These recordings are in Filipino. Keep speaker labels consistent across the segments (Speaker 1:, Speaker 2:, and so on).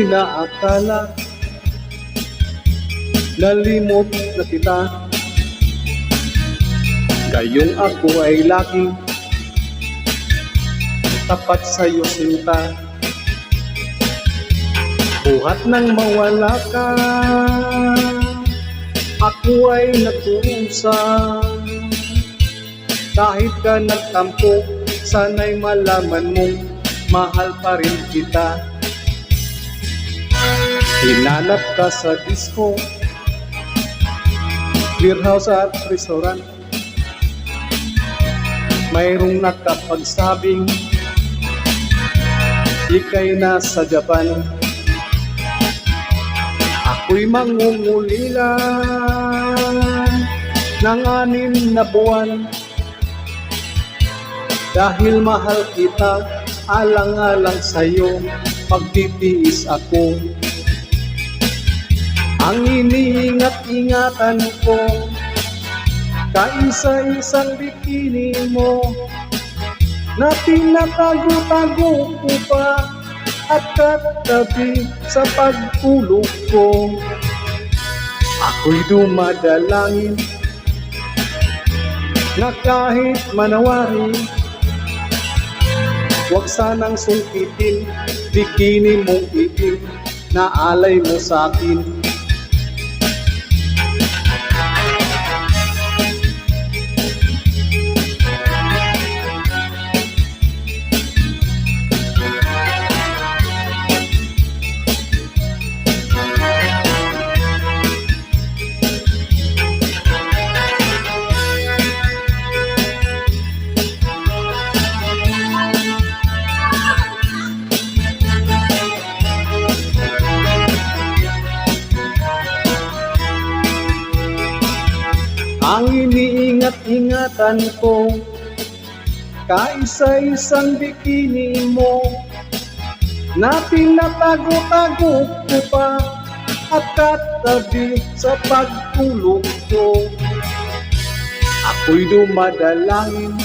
Speaker 1: inaakala, nalimot na kita. Gayong ako ay laging tapat sa'yo sinta. Buhat nang mawala ka, ako ay nagkurusa. Kahit ka nagtampo, sana'y malaman mong mahal pa rin kita. Hinanap ka sa disco, beer house at restaurant. Mayroong nakapagsabing ika'y nasa Japan. Ako'y mangungulila ng 6 na buwan. Dahil mahal kita, alang-alang sa'yo, pagtitiis ako. Ang iniingat-ingatan ko, kaisa-isang bikini mo, na tinatago-tago ko pa at katabi sa pagtulog ko. Ako'y dumadalangin na kahit manawari, huwag sanang sungkitin bikini mong itim na alay mo sa'kin. Ang iniingat-ingatan ko, kaisa-isang bikini mo, na tinatago-tago ko pa at katabi sa pagtulog ko. Ako'y dumadalangin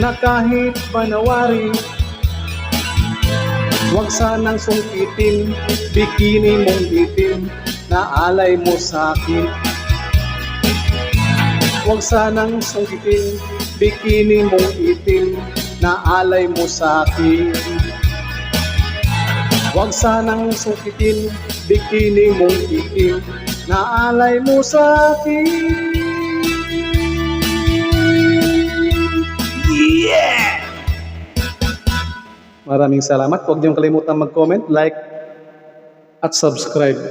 Speaker 1: na kahit manawari, huwag sanang sungkitin bikini mong itim na alay mo sa'kin. Huwag sanang sungkitin bikini mong itim na alay mo sa'kin. Huwag sanang sungkitin bikini mong itim na alay mo sa'kin. Yeah! Maraming salamat. Huwag niyong kalimutan mag-comment, like, at subscribe.